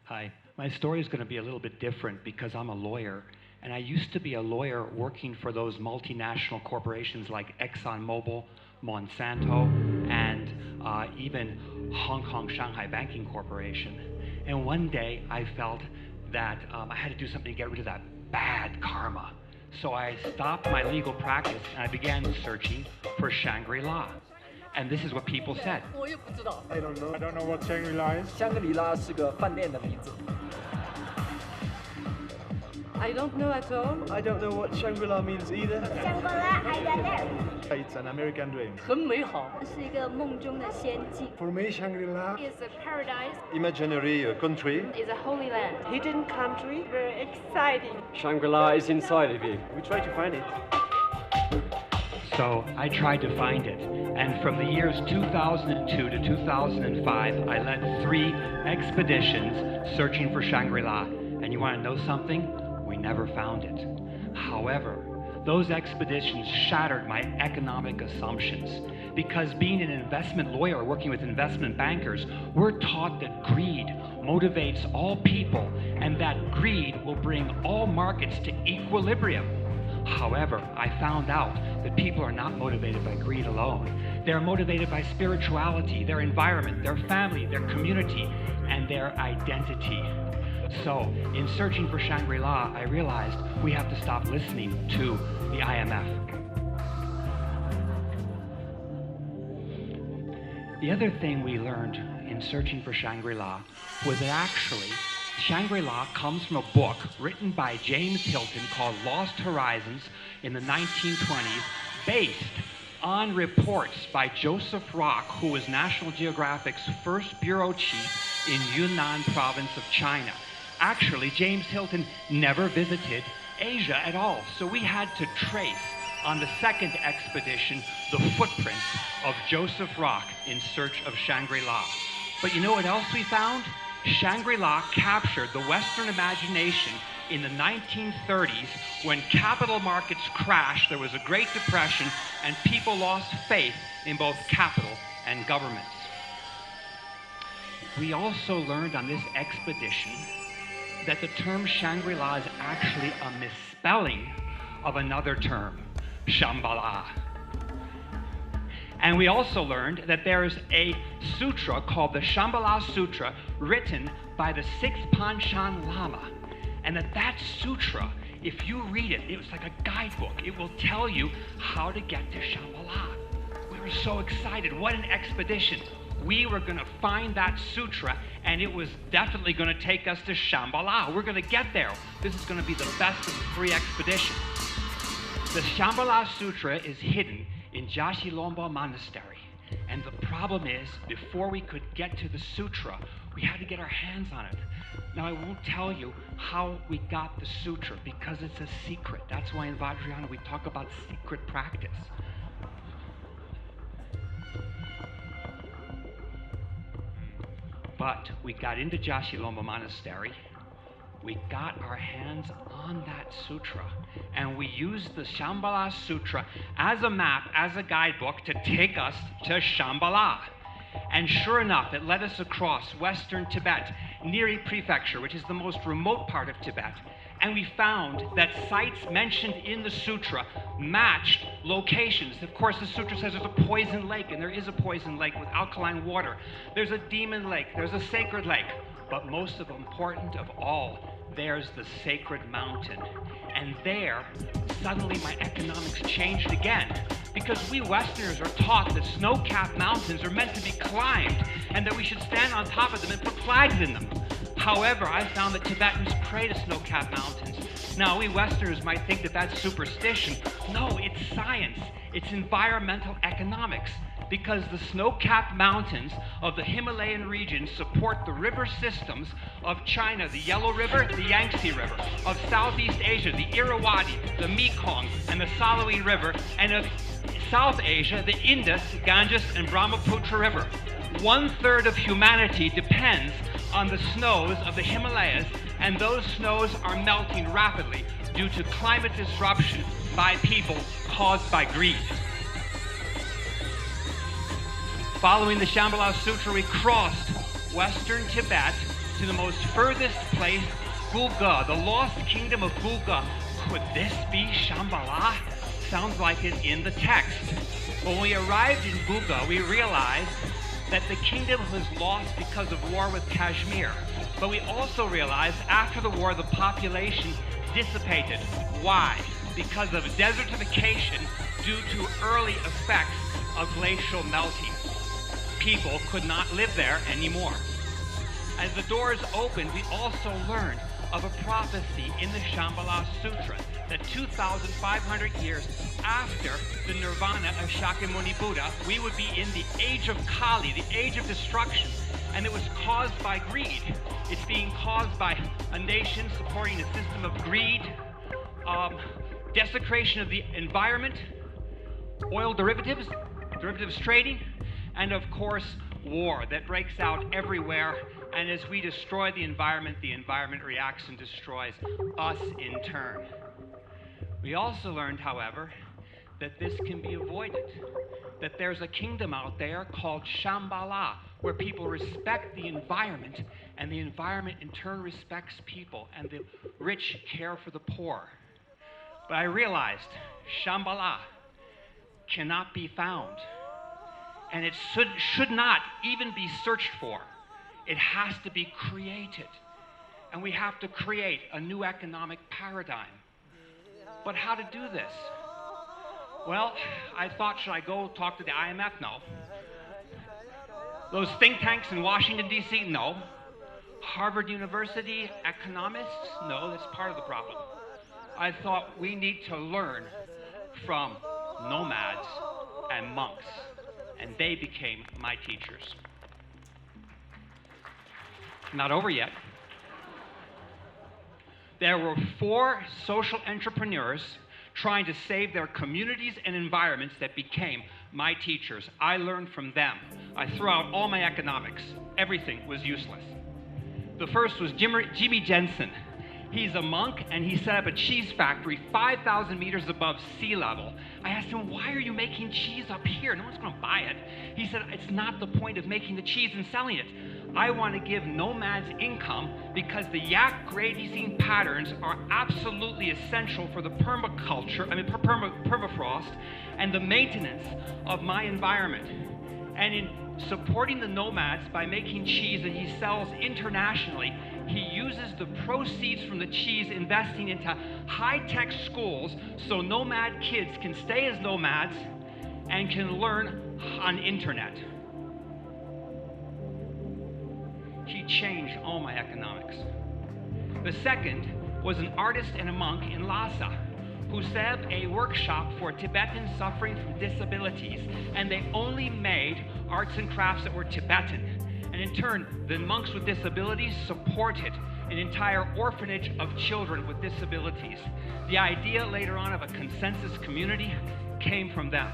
Hi. My story is going to be a little bit different because I'm a lawyer, and I used to be a lawyer working for those multinational corporations like ExxonMobil, Monsanto, and even Hong Kong Shanghai Banking Corporation. And one day I felt that I had to do something to get rid of that bad karma. So I stopped my legal practice and I began searching for Shangri-La. And this is what people said. I don't know. I don't know what Shangri-La is. Shangri-La 是个饭店的名字。 I don't know at all. I don't know what Shangri-La means either. Shangri-La, I got there. It's an American dream. 很美好。是一个梦中的仙境。 For me, Shangri-La Is a paradise. imaginary country. Is a holy land. Hidden country. Very exciting. Shangri-La is inside of you. We try to find it. So I tried to find it. And from the years 2002 to 2005, I led 3 expeditions searching for Shangri-La. And you want to know something? We never found it. However, those expeditions shattered my economic assumptions. Because being an investment lawyer working with investment bankers, we're taught that greed motivates all people and that greed will bring all markets to equilibrium. However, I found out that people are not motivated by greed alone. They're motivated by spirituality, their environment, their family, their community, and their identity. So, in searching for Shangri-La, I realized we have to stop listening to the IMF. The other thing we learned in searching for Shangri-La was that actually Shangri-La comes from a book written by James Hilton called Lost Horizons in the 1920s, based on reports by Joseph Rock, who was National Geographic's first bureau chief in Yunnan province of China. Actually, James Hilton never visited Asia at all, so we had to trace on the second expedition the footprints of Joseph Rock in search of Shangri-La. But you know what else we found? Shangri-La captured the Western imagination in the 1930s when capital markets crashed, there was a Great Depression, and people lost faith in both capital and governments. We also learned on this expedition that the term Shangri-La is actually a misspelling of another term, Shambhala. And we also learned that there is a sutra called the Shambhala Sutra written by the 6th Panchen Lama. And that sutra, if you read it, it's like a guidebook. It will tell you how to get to Shambhala. We were so excited. What an expedition. We were going to find that sutra, and it was definitely going to take us to Shambhala. We're going to get there. This is going to be the best of the 3 expeditions. The Shambhala Sutra is hidden in Jashilombo Monastery. And the problem is, before we could get to the sutra, we had to get our hands on it. Now, I won't tell you how we got the sutra because it's a secret. That's why in Vajrayana we talk about secret practice. But we got into Jashilombo Monastery, we got our hands on that sutra, and we used the Shambhala Sutra as a map, as a guidebook to take us to Shambhala. And sure enough, it led us across western Tibet, Niri Prefecture, which is the most remote part of Tibet. And we found that sites mentioned in the sutra matched locations. Of course, the sutra says there's a poison lake, and there is a poison lake with alkaline water. There's a demon lake, there's a sacred lake. But most important of all, there's the sacred mountain. And there, suddenly my economics changed again. Because we Westerners are taught that snow-capped mountains are meant to be climbed, and that we should stand on top of them and put flags in them. However, I found that Tibetans pray to snow-capped mountains. Now, we Westerners might think that that's superstition. No, it's science. It's environmental economics. Because the snow-capped mountains of the Himalayan region support the river systems of China, the Yellow River, the Yangtze River, of Southeast Asia, the Irrawaddy, the Mekong, and the Salween River, and of South Asia, the Indus, Ganges, and Brahmaputra River. 1/3 of humanity depends on the snows of the Himalayas, and those snows are melting rapidly due to climate disruption by people caused by greed. Following the Shambhala Sutra, we crossed western Tibet to to the most furthest place, Guga, the lost kingdom of Guga. Could this be Shambhala? Sounds like it in the text. When we arrived in Guga, we realized that the kingdom was lost because of war with Kashmir. But we also realized after the war, the population dissipated. Why? Because of desertification due to early effects of glacial melting. People could not live there anymore. As the doors opened, we also learned of a prophecy in the Shambhala Sutra that 2,500 years after the nirvana of Shakyamuni Buddha, we would be in the age of Kali, the age of destruction, and it was caused by greed. It's being caused by a nation supporting a system of greed, desecration of the environment, oil derivatives trading, and of course, war that breaks out everywhere. And as we destroy the environment reacts and destroys us in turn. We also learned, however, that this can be avoided, that there's a kingdom out there called Shambhala, where people respect the environment, and the environment in turn respects people, and the rich care for the poor. But I realized Shambhala cannot be found, and it should not even be searched for. It has to be created, and we have to create a new economic paradigm. But how to do this? Well, I thought, should I go talk to the IMF? No. Those think tanks in Washington, D.C.? No. Harvard University economists? No, that's part of the problem. I thought we need to learn from nomads and monks, and they became my teachers. Not over yet. There were 4 social entrepreneurs trying to save their communities and environments that became my teachers. I learned from them. I threw out all my economics. Everything was useless. The first was Jimmy Jensen. He's a monk, and he set up a cheese factory 5,000 meters above sea level. I asked him, why are you making cheese up here? No one's going to buy it. He said, it's not the point of making the cheese and selling it. I want to give nomads income because the yak grazing patterns are absolutely essential for the permaculture, permafrost, and the maintenance of my environment. And in supporting the nomads by making cheese that he sells internationally, he uses the proceeds from the cheese investing into high-tech schools so nomad kids can stay as nomads and can learn on internet. He changed all my economics. The second was an artist and a monk in Lhasa who set up a workshop for Tibetans suffering from disabilities, and they only made arts and crafts that were Tibetan. And in turn, the monks with disabilities supported an entire orphanage of children with disabilities. The idea later on of a consensus community came from them.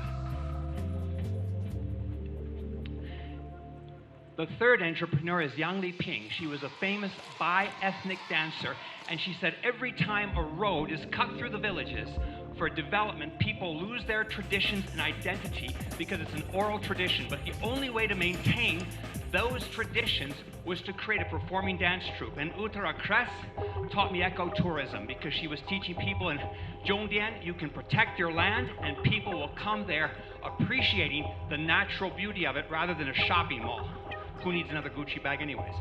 The third entrepreneur is Yang Li-ping. She was a famous bi-ethnic dancer, and she said every time a road is cut through the villages for development, people lose their traditions and identity because it's an oral tradition. But the only way to maintain those traditions was to create a performing dance troupe. And Uttara Kress taught me ecotourism because she was teaching people in Zhongdian, you can protect your land and people will come there appreciating the natural beauty of it rather than a shopping mall. Who needs another Gucci bag anyways?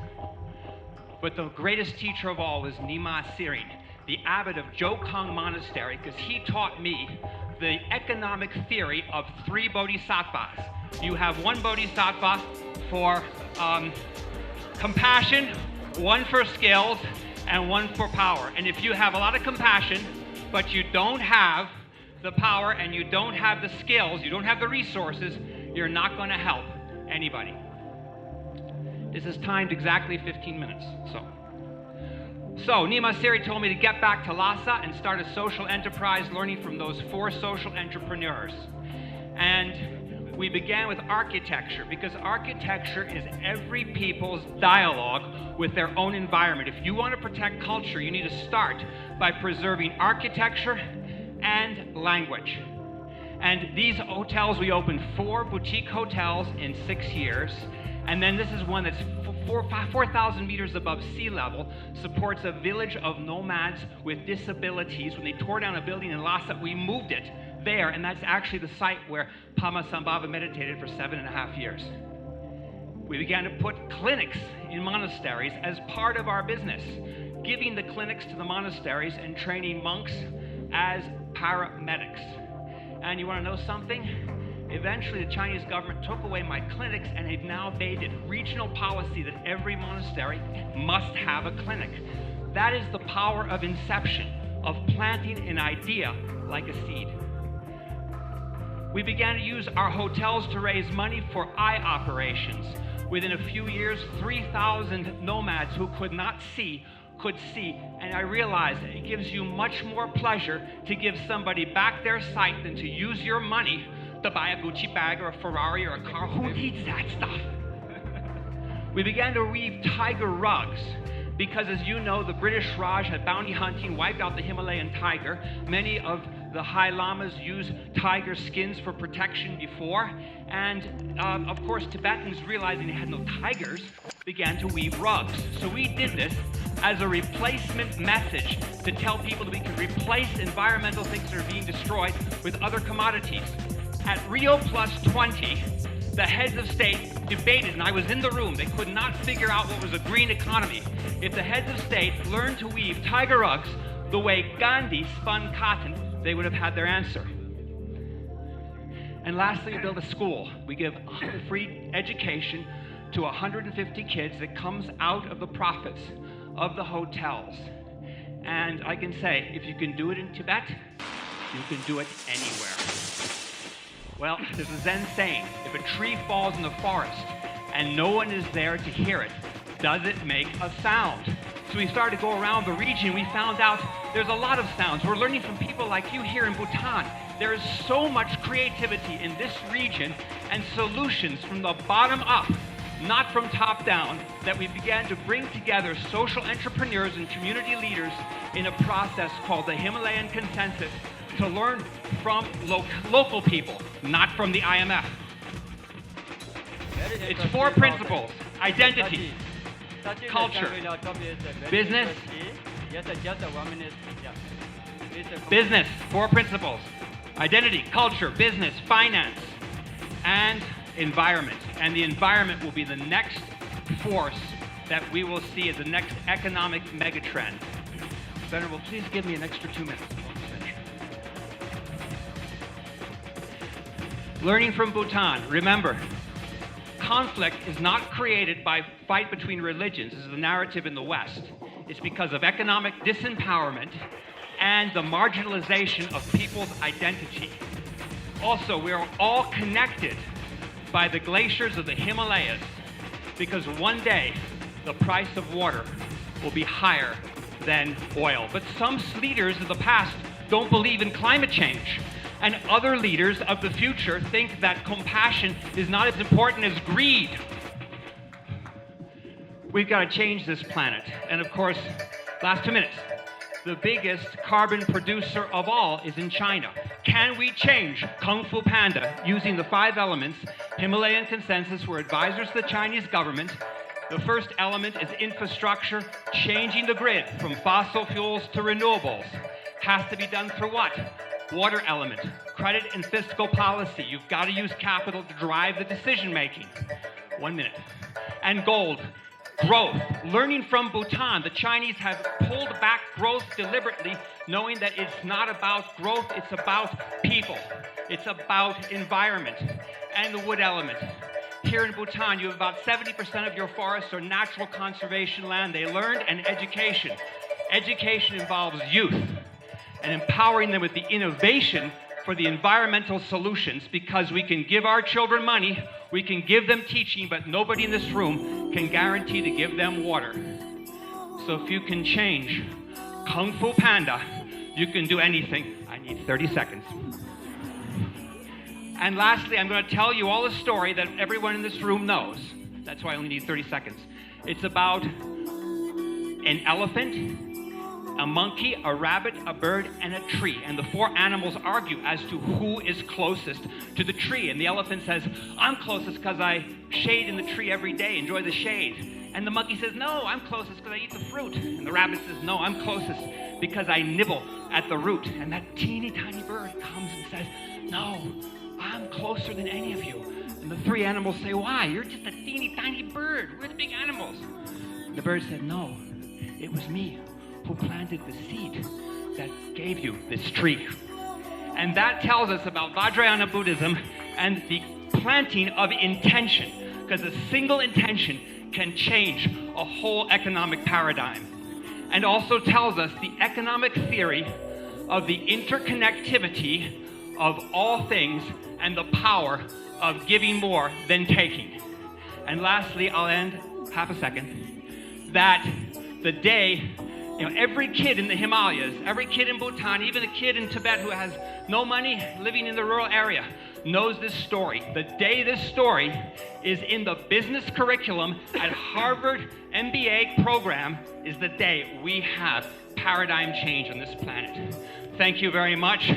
But the greatest teacher of all was Nima Sirin, the abbot of Jokang Monastery, because he taught me the economic theory of 3 bodhisattvas. You have 1 bodhisattva for compassion, 1 for skills, and 1 for power. And if you have a lot of compassion, but you don't have the power and you don't have the skills, you don't have the resources, you're not going to help anybody. This is timed exactly 15 minutes. So Nima Siri told me to get back to Lhasa and start a social enterprise learning from those 4 social entrepreneurs. And we began with architecture, because architecture is every people's dialogue with their own environment. If you want to protect culture, you need to start by preserving architecture and language. And these hotels, we opened 4 boutique hotels in 6 years. And then this is one that's 4,000 meters above sea level, supports a village of nomads with disabilities. When they tore down a building in Lhasa, we moved it there, and that's actually the site where Padmasambhava meditated for 7.5 years. We began to put clinics in monasteries as part of our business, giving the clinics to the monasteries and training monks as paramedics. And you want to know something? Eventually, the Chinese government took away my clinics, and they've now made it regional policy that every monastery must have a clinic. That is the power of inception, of planting an idea like a seed. We began to use our hotels to raise money for eye operations. Within a few years, 3,000 nomads who could not see could see, and I realized that it gives you much more pleasure to give somebody back their sight than to use your money to buy a Gucci bag or a Ferrari or a car. Who needs that stuff? We began to weave tiger rugs because, as you know, the British Raj had bounty hunting, wiped out the Himalayan tiger. Many of the High Lamas used tiger skins for protection before. And of course, Tibetans, realizing they had no tigers, began to weave rugs. So we did this as a replacement message to tell people that we can replace environmental things that are being destroyed with other commodities. At Rio Plus 20, the heads of state debated, and I was in the room. They could not figure out what was a green economy. If the heads of state learned to weave tiger rugs the way Gandhi spun cotton, they would have had their answer. And lastly, we build a school. We give free education to 150 kids that comes out of the profits of the hotels. And I can say, if you can do it in Tibet, you can do it anywhere. Well, there's a Zen saying, if a tree falls in the forest and no one is there to hear it, does it make a sound? So we started to go around the region. We found out there's a lot of sounds. We're learning from people like you here in Bhutan. There is so much creativity in this region and solutions from the bottom up, not from top down, that we began to bring together social entrepreneurs and community leaders in a process called the Himalayan Consensus to learn from local people, not from the IMF. It's 4 principles: identity, culture, business, 4 principles: identity, culture, business, finance, and environment. And the environment will be the next force that we will see as the next economic megatrend. Venerable, please give me an extra 2 minutes. Learning from Bhutan. Remember, conflict is not created by fight between religions. This is the narrative in the West. It's because of economic disempowerment and the marginalization of people's identity. Also, we are all connected by the glaciers of the Himalayas, because one day the price of water will be higher than oil. But some leaders of the past don't believe in climate change. And other leaders of the future think that compassion is not as important as greed. We've got to change this planet. And of course, last 2 minutes, the biggest carbon producer of all is in China. Can we change Kung Fu Panda using the 5 elements? Himalayan Consensus, we're advisors to the Chinese government. The first element is infrastructure, changing the grid from fossil fuels to renewables. Has to be done through what? Water element, credit and fiscal policy. You've got to use capital to drive the decision making. 1 minute. And gold, growth. Learning from Bhutan, the Chinese have pulled back growth deliberately, knowing that it's not about growth, it's about people. It's about environment. And the wood element. Here in Bhutan, you have about 70% of your forests are natural conservation land. They learned, and education. Education involves youth, and empowering them with the innovation for the environmental solutions, because we can give our children money, we can give them teaching, but nobody in this room can guarantee to give them water. So if you can change Kung Fu Panda, you can do anything. I need 30 seconds. And lastly, I'm going to tell you all a story that everyone in this room knows. That's why I only need 30 seconds. It's about an elephant, a monkey, a rabbit, a bird, and a tree. And the 4 animals argue as to who is closest to the tree. And the elephant says, I'm closest because I shade in the tree every day, enjoy the shade. And the monkey says, no, I'm closest because I eat the fruit. And the rabbit says, no, I'm closest because I nibble at the root. And that teeny tiny bird comes and says, no, I'm closer than any of you. And the three animals say, why? You're just a teeny tiny bird. We're the big animals. And the bird said, no, it was me who planted the seed that gave you this tree. And that tells us about Vajrayāna Buddhism and the planting of intention, because a single intention can change a whole economic paradigm. And also tells us the economic theory of the interconnectivity of all things and the power of giving more than taking. And lastly, I'll end half a second, that the day, every kid in the Himalayas, every kid in Bhutan, even a kid in Tibet who has no money living in the rural area knows this story. The day this story is in the business curriculum at Harvard MBA program is the day we have paradigm change on this planet. Thank you very much.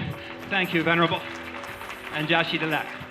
Thank you, Venerable. And Jashi Delek.